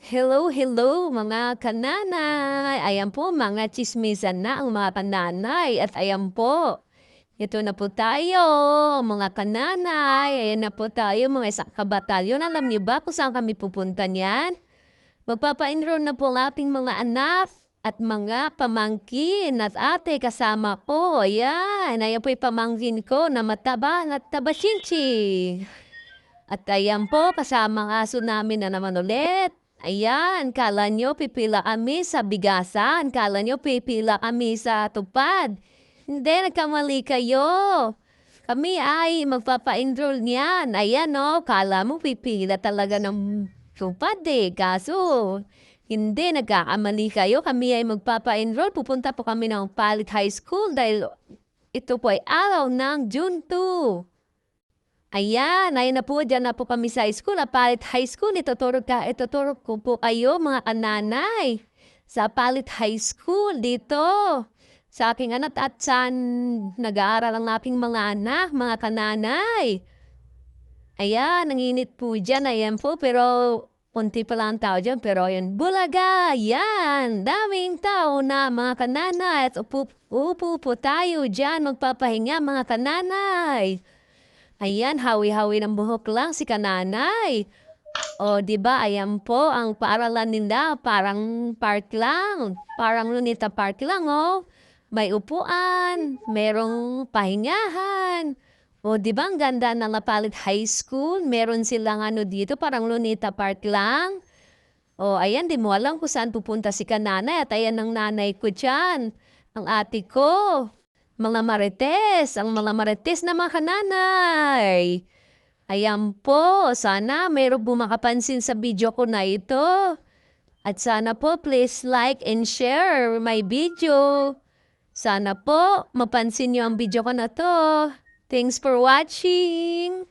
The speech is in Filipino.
Hello, hello mga kananay. Ayan po, mga tsismisan na ang mga kananay. At ayan po, ito na po tayo, mga kananay. Ayan na po tayo, mga isang kabatalyon. Alam niyo ba kung saan kami pupunta niyan? Magpapa-enroll na po ang ating mga anak at mga pamangkin at ate kasama ko. Ayan po yung pamangkin ko na mataba at tabashinchi. At ayan po, kasama ang aso namin na naman ulit. Ayan, kala nyo pipila kami sa bigasan. Kala nyo pipila kami sa tupad. Hindi, nagkamali kayo. Kami ay magpapa-enroll niyan. Ayan no, kala mo pipila talaga ng tupad eh. Kaso, hindi, nagkakamali kayo. Kami ay magpapa-enroll. Pupunta po kami ng Palit High School dahil ito po ay araw ng June 2. Ayan, ayun na po, diyan na po kami sa school, Palit High School. Ituturo ko po kayo mga kananay sa Palit High School dito. Sa aking anak at saan nag-aaral ang aking mga anak, mga kananay. Ayan, nanginit po dyan, ayan po, pero konti pa lang tao dyan, pero ayun, Bulaga, yan, daming tao na mga kananay. At upo po tayo dyan, magpapahinga mga kananay. Ayan, hawi-hawi ng buhok lang si kananay. O, di ba? Ayan po, ang paaralan nila, parang park lang. Parang Lunita Park lang, oh. May upuan, merong pahingahan. O, di ba? Ang ganda ng Lapalit High School. Meron silang ano dito, parang Lunita Park lang. O, ayan, di mo alam kung saan pupunta si kananay. At ayan ang nanay ko dyan. Ang ate ko. Mga marites, ang mga marites na mga kananay. Ayan po, sana mayroong bumakapansin sa video ko na ito. At sana po please like and share my video. Sana po mapansin niyo ang video ko na to. Thanks for watching.